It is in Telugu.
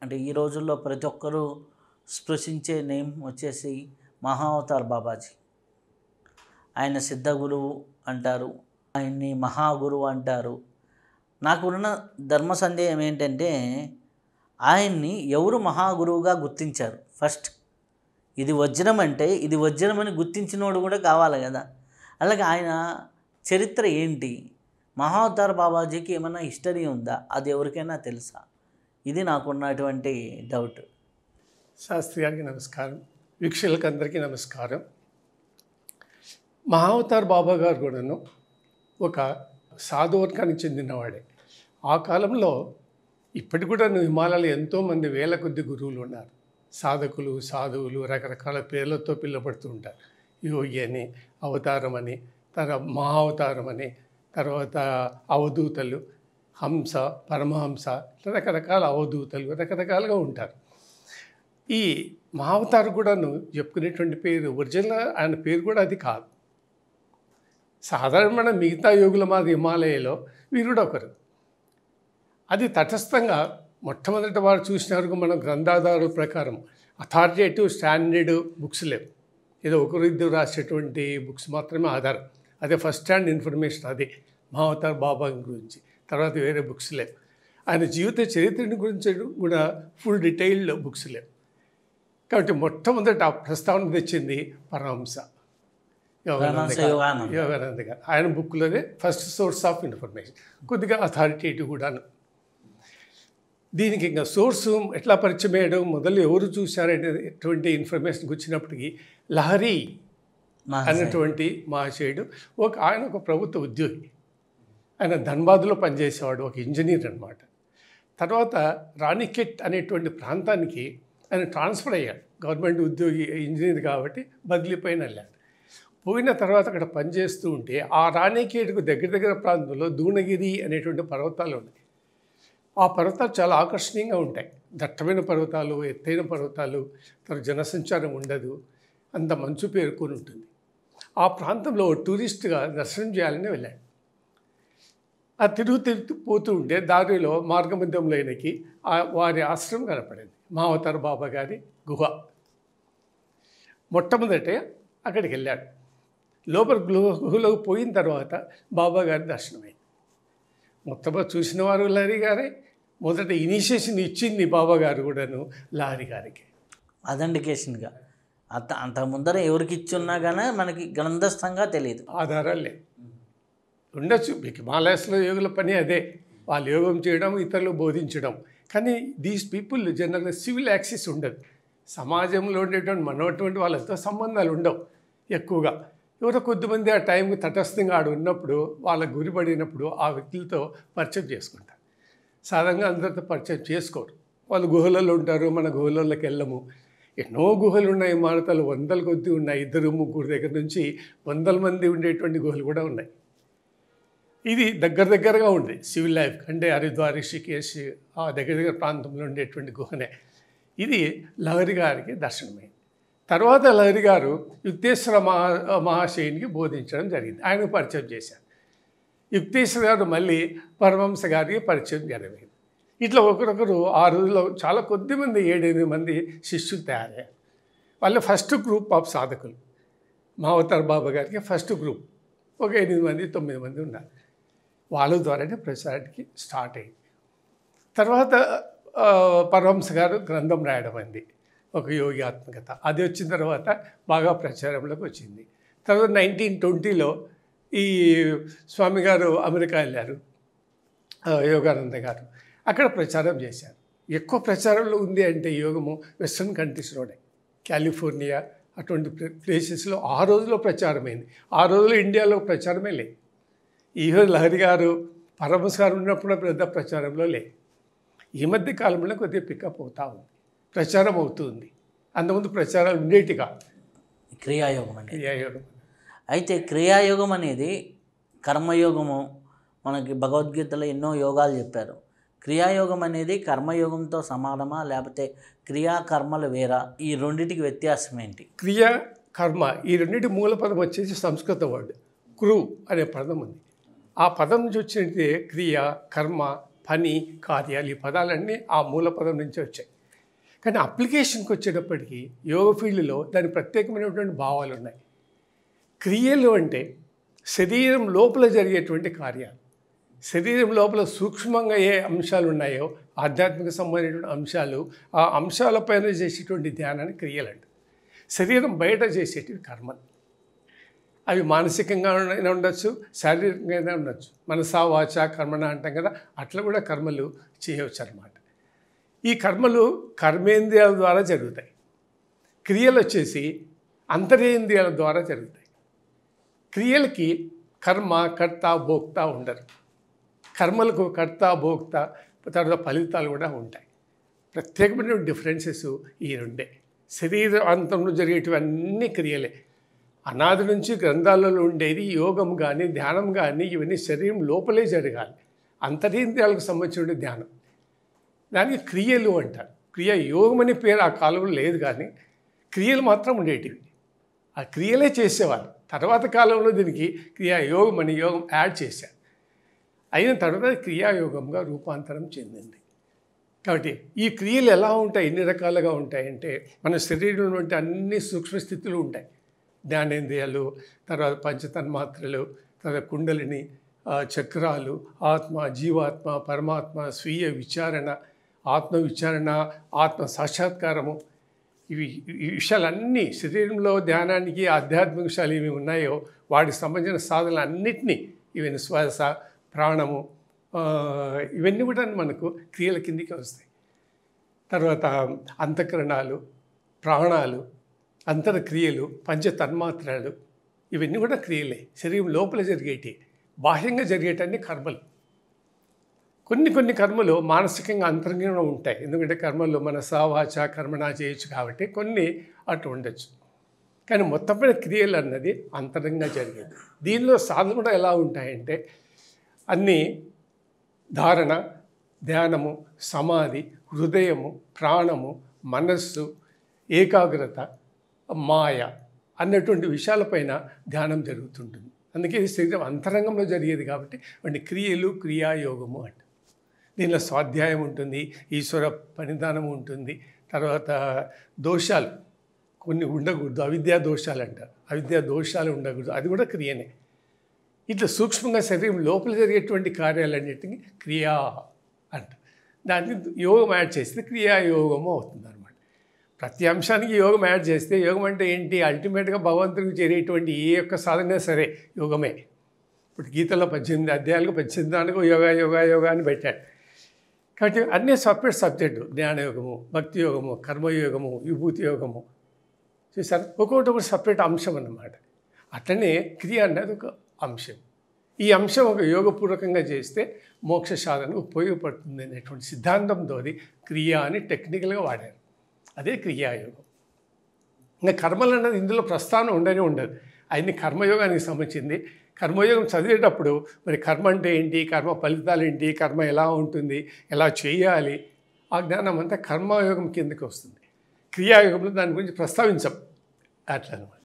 అంటే ఈ రోజుల్లో ప్రతి ఒక్కరూ స్పృశించే నేమ్ వచ్చేసి మహావతార్ బాబాజీ. ఆయన సిద్ధ గురువు అంటారు, ఆయన్ని మహాగురువు అంటారు. నాకున్న ధర్మ సందేహం ఏంటంటే ఆయన్ని ఎవరు మహాగురువుగా గుర్తించారు? ఫస్ట్ ఇది వజ్రం అంటే ఇది వజ్రం అని గుర్తించినోడు కూడా కావాలి కదా. అలాగే ఆయన చరిత్ర ఏంటి? మహావతార్ బాబాజీకి ఏమైనా హిస్టరీ ఉందా? అది ఎవరికైనా తెలుసా? ఇది నాకున్నటువంటి డౌట్. శాస్త్రి గారికి నమస్కారం, వీక్షకులకు అందరికీ నమస్కారం. మహావతార్ బాబా గారు కూడాను ఒక సాధువర్గానికి చెందినవాడే. ఆ కాలంలో ఇప్పటికి కూడా హిమాలయాలు ఎంతోమంది వేల కొద్ది గురువులు ఉన్నారు. సాధకులు, సాధువులు రకరకాల పేర్లతో పిలువబడుతూ ఉంటారు. యోగి అని, అవతారం అని, మహావతారం అని, తర్వాత అవధూతలు, హంస, పరమహంస, రకరకాల అవధూతలు రకరకాలుగా ఉంటారు. ఈ మహావతారు కూడాను చెప్పుకునేటువంటి పేరు ఒరిజినల్ ఆయన పేరు కూడా అది కాదు. సాధారణమైన మిగతా యోగుల మాది హిమాలయలో వీరుడు ఒకరు. అది తటస్థంగా మొట్టమొదటి వారు చూసిన వరకు మనం గ్రంథాధారు ప్రకారం అథారిటేటివ్ స్టాండర్డ్ బుక్స్ లేవు. ఏదో ఒకరిద్దరు రాసేటువంటి బుక్స్ మాత్రమే ఆధారం. అదే ఫస్ట్ హ్యాండ్ ఇన్ఫర్మేషన్. అదే మహావతార్ బాబా గురించి. తర్వాత వేరే బుక్స్ లేవు. ఆయన జీవిత చరిత్రని గురించి కూడా ఫుల్ డీటెయిల్డ్ బుక్స్ లేవు. కాబట్టి మొట్టమొదట ఆ ప్రస్తావన తెచ్చింది పరమహంస యోగానంద గారు. ఆయన బుక్లోనే ఫస్ట్ సోర్స్ ఆఫ్ ఇన్ఫర్మేషన్, కొద్దిగా అథారిటేటివ్ కూడాను. దీనికి ఇంకా సోర్సు ఎట్లా పరిచయం చేయడం, మొదలు ఎవరు చూశారనేటువంటి ఇన్ఫర్మేషన్కి వచ్చినప్పటికీ లహరి అన్నటువంటి మహాశయుడు ఆయన ఒక ప్రభుత్వ ఉద్యోగి. ఆయన ధన్బాద్లో పనిచేసేవాడు, ఒక ఇంజనీర్ అనమాట. తర్వాత రాణికెట్ అనేటువంటి ప్రాంతానికి ఆయన ట్రాన్స్ఫర్ అయ్యాడు. గవర్నమెంట్ ఉద్యోగి ఇంజనీర్ కాబట్టి బదిలీపైన వెళ్ళాడు. పోయిన తర్వాత అక్కడ పనిచేస్తూ ఉంటే ఆ రాణికేట్కు దగ్గర ప్రాంతంలో దూనగిరి అనేటువంటి పర్వతాలు ఉన్నాయి. ఆ పర్వతాలు చాలా ఆకర్షణీయంగా ఉంటాయి. దట్టమైన పర్వతాలు, ఎత్తైన పర్వతాలు, తర్వాత జనసంచారం ఉండదు, అంత మంచు పేరుకొని ఉంటుంది. ఆ ప్రాంతంలో టూరిస్ట్గా దర్శనం చేయాలని వెళ్ళాడు. ఆ తిరుగుతూ పోతూ ఉంటే దారిలో మార్గమధ్యంలో ఆయనకి వారి ఆశ్రమం కనపడింది, మహావతార్ బాబా గారి గుహ. మొట్టమొదటే అక్కడికి వెళ్ళాడు. లోపల గుహలోకి పోయిన తర్వాత బాబా గారి దర్శనమైంది. మొత్తం చూసిన వారు లహరి గారే. మొదట ఇనిషియేషన్ ఇచ్చింది బాబా గారు కూడాను లహరి గారికి, అథెంటికేషన్గా. అంత ముందర ఎవరికి ఇచ్చున్నా కానీ మనకి గ్రంథస్థంగా తెలియదు, ఆధారాలు లేవు. ఉండొచ్చు, మీకు హిమాలయాస్లో యోగుల పని అదే, వాళ్ళు యోగం చేయడం, ఇతరులు బోధించడం. కానీ దీస్ పీపుల్ జనరల్గా సివిల్ యాక్సెస్ ఉండదు. సమాజంలో ఉండేటువంటి మనటువంటి వాళ్ళతో సంబంధాలు ఉండవు ఎక్కువగా. ఎవరో కొద్దిమంది ఆ టైంకి తటస్థంగా ఆడు ఉన్నప్పుడు, వాళ్ళకు గురిపడినప్పుడు ఆ వ్యక్తులతో పరిచయం చేసుకుంటారు. సాధారణంగా అందరితో పరిచయం చేసుకోరు. వాళ్ళు గుహలలో ఉంటారు, మన గుహలలోకి వెళ్ళము. ఎన్నో గుహలు ఉన్నాయి, మానతాలు వందల కొద్ది ఉన్నాయి. 2-3 దగ్గర నుంచి వందల మంది ఉండేటువంటి గుహలు కూడా ఉన్నాయి. ఇది దగ్గరగా ఉంది సివిల్ లైఫ్ అంటే హరిద్వార్, రిషికేశ్ ఆ దగ్గర ప్రాంతంలో ఉండేటువంటి గుహనే. ఇది లహరి గారికి దర్శనమైంది. తర్వాత లహరి గారు యుక్తేశ్వర మహాశయునికి బోధించడం జరిగింది, ఆయన పరిచయం చేశారు. యుక్తేశ్వర గారు మళ్ళీ పరమహంస గారికి పరిచయం జరిగింది. ఇట్లా ఒకరొకరు ఆ రోజుల్లో చాలా కొద్దిమంది 7-8 మంది శిష్యులు తయారయ్యారు. వాళ్ళు ఫస్ట్ గ్రూప్ ఆఫ్ సాధకులు. మహావతార్ బాబా గారికి ఫస్ట్ గ్రూప్ ఒక 8 మంది 9 మంది ఉన్నారు. వాళ్ళ ద్వారానే ప్రచారానికి స్టార్ట్ అయింది. తర్వాత పరమహంస గారు గ్రంథం రాయడం అయింది, ఒక యోగి ఆత్మకథ. అది వచ్చిన తర్వాత బాగా ప్రచారంలోకి వచ్చింది. తర్వాత 1920లో ఈ స్వామి గారు అమెరికా వెళ్ళారు, యోగానంద గారు. అక్కడ ప్రచారం చేశారు. ఎక్కువ ప్రచారంలో ఉంది అంటే యోగము వెస్ట్రన్ కంట్రీస్లోనే, కాలిఫోర్నియా అటువంటి ప్లేసెస్లో ఆ రోజులో ప్రచారమైంది. ఆ రోజులో ఇండియాలో ప్రచారమే లేదు. ఈవెన్ లహరి గారు, పరమహంస గారు ఉన్నప్పుడు పెద్ద ప్రచారంలో లేదు. ఈ మధ్య కాలంలో కొద్దిగా పికప్ అవుతూ ఉంది, ప్రచారం అవుతుంది. అంతకుముందు ప్రచారాలు ఉండేటి కాదు. క్రియాయోగం అయితే క్రియాయోగం అనేది కర్మయోగము. మనకి భగవద్గీతలో ఎన్నో యోగాలు చెప్పారు. క్రియాయోగం అనేది కర్మయోగంతో సమానమా, లేకపోతే క్రియాకర్మలు వేరా? ఈ రెండింటికి వ్యత్యాసం ఏంటి? క్రియ, కర్మ ఈ రెండింటి మూల పదం వచ్చేసి సంస్కృత వర్డ్ క్రు అనే పదం ఉంది. ఆ పదం నుంచి వచ్చినట్టే క్రియ, కర్మ, పని, కార్యాలు ఈ పదాలన్నీ ఆ మూల పదం నుంచి వచ్చాయి. కానీ అప్లికేషన్కి వచ్చేటప్పటికి యోగ ఫీల్డ్లో దాని ప్రత్యేకమైనటువంటి భావాలు ఉన్నాయి. క్రియలు అంటే శరీరం లోపల జరిగేటువంటి కార్యాలు. శరీరం లోపల సూక్ష్మంగా ఏ అంశాలు ఉన్నాయో ఆధ్యాత్మిక సంబంధించినటువంటి అంశాలు, ఆ అంశాలపైన చేసేటువంటి ధ్యానాన్ని క్రియలు అంట. శరీరం బయట చేసేటివి కర్మలు. అవి మానసికంగా ఉండొచ్చు, శారీరకంగా ఉండొచ్చు. మనసా వాచ కర్మణ అంటాం కదా, అట్లా కూడా కర్మలు చేయవచ్చు అన్నమాట. ఈ కర్మలు కర్మేంద్రియాల ద్వారా జరుగుతాయి. క్రియలు వచ్చేసి అంతరేంద్రియాల ద్వారా జరుగుతాయి. క్రియలకి కర్మ, కర్త, భోక్త ఉండరు. కర్మలకు కర్త, భోక్త, తర్వాత ఫలితాలు కూడా ఉంటాయి. ప్రత్యేకమైన డిఫరెన్సెస్ ఈ రెండే. శరీర అంతంలో జరిగేటివన్నీ క్రియలే. అనాది నుంచి గ్రంథాలలో ఉండేది యోగం కానీ ధ్యానం కానీ ఇవన్నీ శరీరం లోపలే జరగాలి. అంతరేంద్రియాలకు సంబంధించిన ధ్యానం, దానికి క్రియలు అంటారు. క్రియ యోగం అనే పేరు ఆ కాలంలో లేదు, కానీ క్రియలు మాత్రం ఉండేటివి. ఆ క్రియలే చేసేవారు. తర్వాత కాలంలో దీనికి క్రియాయోగం అని యోగం యాడ్ చేశారు. అయిన తర్వాత క్రియాయోగంగా రూపాంతరం చెందింది. కాబట్టి ఈ క్రియలు ఎలా ఉంటాయి, ఎన్ని రకాలుగా ఉంటాయంటే మన శరీరంలో ఉంటే అన్ని సూక్ష్మస్థితులు ఉంటాయి. జ్ఞానేంద్రియాలు, తర్వాత పంచతన్మాత్రలు, తర్వాత కుండలిని, చక్రాలు, ఆత్మ, జీవాత్మ, పరమాత్మ, స్వీయ విచారణ, ఆత్మ విచారణ, ఆత్మ సాక్షాత్కారము, ఈ విషయాలన్నీ శరీరంలో ధ్యానానికి ఆధ్యాత్మిక విషయాలు ఏమి ఉన్నాయో వాటికి సంబంధించిన సాధనలు అన్నిటినీ, ఇవన్నీ శ్వాస, ప్రాణము, ఇవన్నీ కూడా మనకు క్రియల కిందికి వస్తాయి. తర్వాత అంతఃకరణాలు, ప్రాణాలు, అంతర్క్రియలు, పంచతన్మాత్రలు, ఇవన్నీ కూడా క్రియలే. శరీరం లోపల జరిగేటి, బాహ్యంగా జరిగేటన్ని కర్మలు. కొన్ని కర్మలు మానసికంగా అంతరంగంగా ఉంటాయి. ఎందుకంటే కర్మల్లో మనసా వాచ కర్మణ చేయొచ్చు కాబట్టి కొన్ని అటు ఉండొచ్చు. కానీ మొత్తం క్రియలు అన్నది అంతరంగంగా జరిగేది. దీనిలో సాధన కూడా ఎలా ఉంటాయంటే అన్నీ ధారణ, ధ్యానము, సమాధి, హృదయము, ప్రాణము, మనస్సు, ఏకాగ్రత, మాయ అన్నటువంటి విషయాలపైన ధ్యానం జరుగుతుంటుంది. అందుకే ఇది శరీరం అంతరంగంలో జరిగేది కాబట్టి వాటిని క్రియలు, క్రియాయోగము అంట. దీనిలో స్వాధ్యాయం ఉంటుంది, ఈశ్వర పరిధానం ఉంటుంది, తర్వాత దోషాలు కొన్ని ఉండకూడదు, అవిద్యా దోషాలు అంటారు. అవిద్యా దోషాలు ఉండకూడదు, అది కూడా క్రియనే. ఇట్లా సూక్ష్మంగా శరీరం లోపల జరిగేటువంటి కార్యాలన్నిటికీ క్రియా అంట. దాన్ని యోగం యాడ్ చేస్తే క్రియాయోగము అవుతుంది అనమాట. ప్రతి అంశానికి యోగం యాడ్ చేస్తే, యోగం అంటే ఏంటి, అల్టిమేట్గా భగవంతుడికి చేరేటువంటి ఏ యొక్క సాధన సరే యోగమే. ఇప్పుడు గీతలో 18 అధ్యాయాలకు 18 దానికి యోగా యోగా యోగా అని పెట్టాడు. కాబట్టి అన్నీ సపరేట్ సబ్జెక్టు. జ్ఞానయోగము, భక్తి యోగము, కర్మయోగము, విభూతి యోగము, చూసారు, ఒక్కొక్కటి సపరేట్ అంశం అన్నమాట. అట్లనే క్రియ అనేది ఒక అంశం. ఈ అంశం ఒక యోగపూర్వకంగా చేస్తే మోక్ష సాధన ఉపయోగపడుతుంది అనేటువంటి సిద్ధాంతంతో క్రియ అని టెక్నికల్గా వాడారు. అదే క్రియాయోగం. ఇంకా కర్మలు అన్నది ఇందులో ప్రస్థానం ఉండదు. అన్ని కర్మయోగానికి సంబంధించింది. కర్మయోగం చదివేటప్పుడు మరి కర్మ అంటే ఏంటి, కర్మ ఫలితాలు ఏంటి, కర్మ ఎలా ఉంటుంది, ఎలా చేయాలి, ఆ జ్ఞానం అంతా కర్మయోగం కిందకి వస్తుంది. క్రియాయోగంలో దాని గురించి ప్రస్తావించం అట్లా అనమాట.